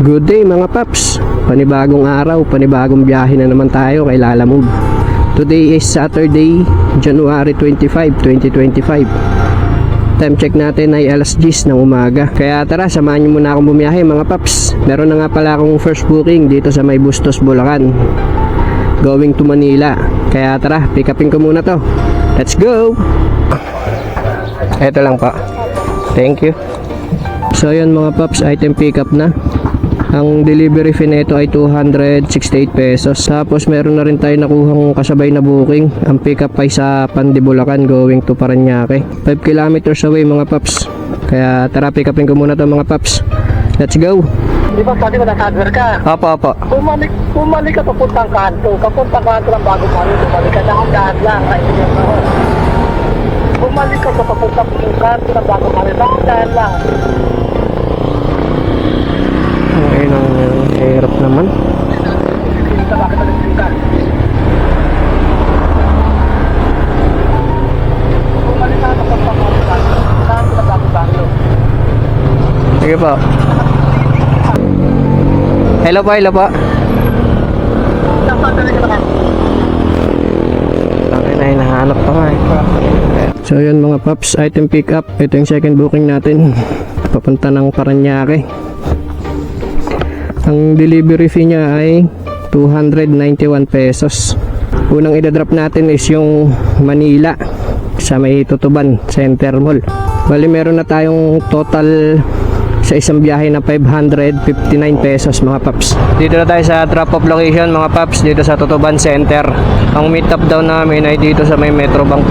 Good day mga paps, panibagong araw, panibagong biyahe na naman tayo kay Lalamove. Today is Saturday, January 25, 2025. Time check natin ay alas 10 ng umaga. Kaya tara, samahan nyo muna akong bumiyahe mga paps. Meron na nga pala akong first booking dito sa May Bustos, Bulacan, going to Manila. Kaya tara, pick upin ko muna to. Let's go! Ito lang pa. Thank you. So yun mga paps, item pick up na. Ang delivery fee nito ay 268 pesos. Tapos meron na rin tayo nakuhang kasabay na booking. Ang pick up ay sa Pandi, Bulacan, going to Parañaque. 5 kilometers away mga paps. Kaya tara, pick upin ko muna to mga paps. Let's go! Di ba sabi mo nasa-hardware ka? Apa. Bumalik ka papuntang kanto. Papuntang kanto ng bago mali. Bumalik ka dahan-dahan lang. Bumalik ka sa papuntang kanto ng bago mali. Dahan-dahan lang. Ayun ang hirap naman. Bakit nagsinta? Bumalik ka sa papuntang kanto ng bago mali. Sige po. Hello po. Okay, hinahanap pa nga. So yun mga paps, item pick up. Ito yung second booking natin. Papunta ng Parañaque. Ang delivery fee niya ay 291 pesos. Unang idadrop natin is yung Manila sa May Tutuban Center Mall. Bali meron na tayong total sa isang biyahe na 559 pesos mga paps. Dito na tayo sa drop off location mga paps, dito sa Tutuban Center. Ang meet up daw namin ay dito sa may Metrobank.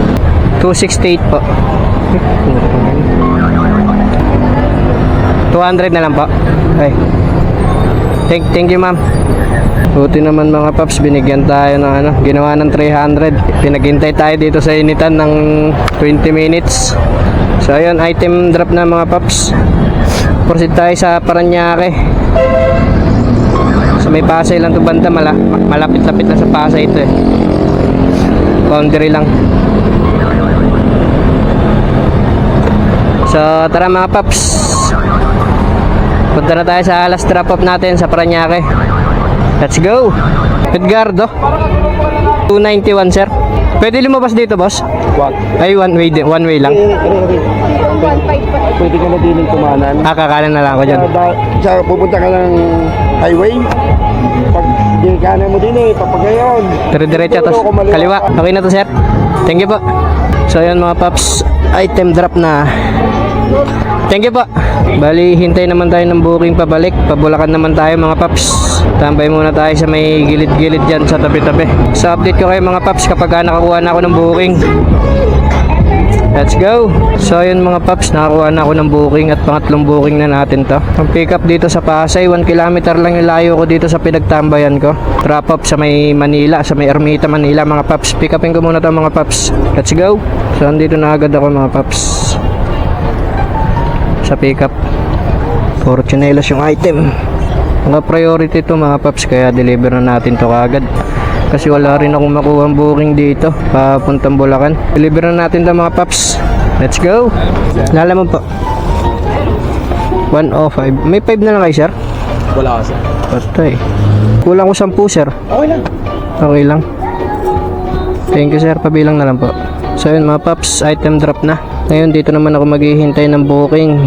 268 po. 200 na lang po. Ay. Thank you ma'am. Buti naman mga paps, binigyan tayo ng ginawa ng 300. Pinaghintay tayo dito sa initan ng 20 minutes. So ayun, item drop na mga paps. Proceed tayo sa Parañaque. So may Pasay lang to banda, malapit-lapit na sa Pasay ito eh. Boundary lang. So tara mga paps, punta na tayo sa last drop off natin sa Parañaque. Let's go. Edgardo 291 sir. Pwede lumabas dito boss? What? Ay one way lang. Pwede ka na din kumanan. Kakanan na lang ako dyan. Pupunta ka ng highway. Pag dinikanan mo din papagayon. Dire-diretso tapos kaliwa. Okay na to sir. Thank you po. So yun mga paps, item drop na. Thank you po. Bali hintay naman tayo ng booking pabalik. Pabulakan naman tayo mga paps. Tambay muna tayo sa may gilid-gilid dyan sa tabi-tabi. So update ko kayo mga paps kapag nakakuha na ako ng booking. Let's go. So yun mga paps, nakakuha na ako ng booking at pangatlong booking na natin to. Ang pick up dito sa Pasay, 1 kilometer lang yung layo ko dito sa pinagtambayan ko. Drop up sa may Manila, sa may Ermita, Manila mga paps. Pick upin ko muna to mga paps. Let's go. So andito na agad ako mga paps sa pick up. Fortunelos yung item. Mga priority to mga paps, kaya deliver na natin to kagad. Kasi wala rin akong makuha ang booking dito papuntang Bulacan. Deliver na natin to mga paps. Let's go. Lalaman po 105. May 5 na lang kayo sir? Wala ka sir. Patay. Kulang ko 10 sir. Okay lang. Okay lang. Thank you sir, pabilang na lang po. So yun mga paps, item drop na. Ngayon dito naman ako maghihintay ng booking.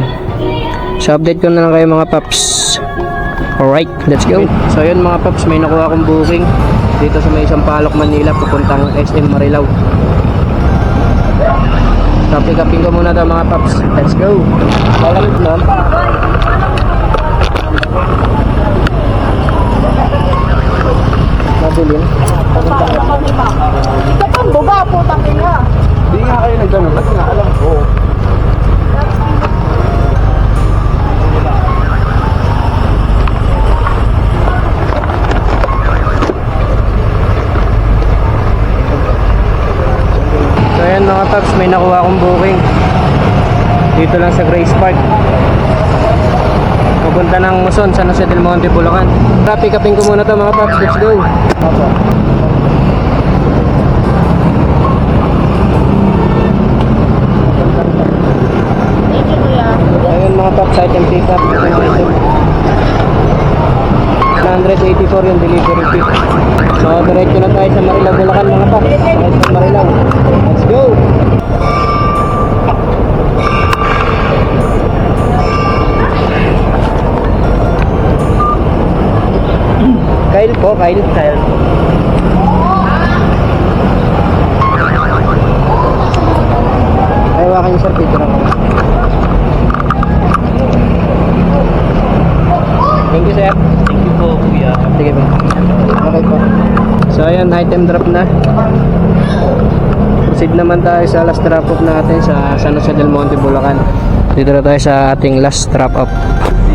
So update ko na lang kayo mga paps. Alright, let's go. So yun mga paps, may nakuha akong booking dito sa may Sampaloc, Manila, papuntang SM Marilao. So pick upin ko muna ito mga paps. Let's go. Malamit na. Mabilin. Ito pang buga po, tangin nga. Hindi nga kayo nagtanong, kasi nga alam ko. So ayan mga paps, may nakuha akong booking dito lang sa Grace Park, pupunta ng Muson, San Jose del Monte, Bulacan. Pick upin ko muna to mga paps. Let's go. Ayun mga paps, item pick up. yung delivery fee. So diretso na tayo sa Marilao, Bulacan mga paps. Sakay sa Marilao. Let's go! Kyle po, Kyle. Ay, wakan yung sir, picture ako. Thank you, sir. Thank you po, kuya. Sige po. Okay po. So, ayan, item drop na. Proceed naman tayo sa last drop off natin sa San Jose del Monte, Bulacan. Dito na tayo sa ating last drop off.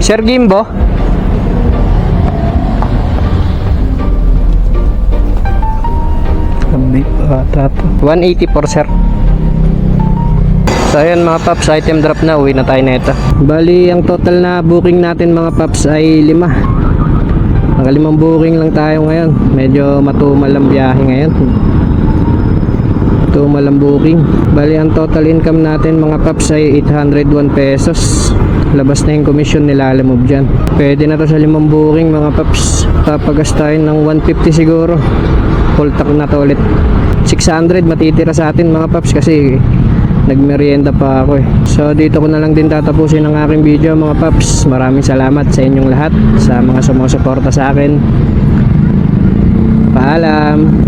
Sir Gimbo? Big bata to. 184 sir. So ayan mga paps, item drop na, uwi na tayo na ito. Bali ang total na booking natin mga paps ay 5. Naka 5 booking lang tayo ngayon. Medyo matumal ang biyahe ngayon. Matumal ang booking. Bali ang total income natin mga paps ay 801 pesos. Labas na yung commission nilalamove dyan. Pwede na to sa 5 booking mga paps. Papagastahin ng 150 siguro. Full tank na to ulit. 600 matitira sa atin mga paps kasi nagmerienda pa ako eh. So dito ko na lang din tatapusin ang aking video mga paps. Maraming salamat sa inyong lahat, sa mga sumusuporta sa akin. Paalam.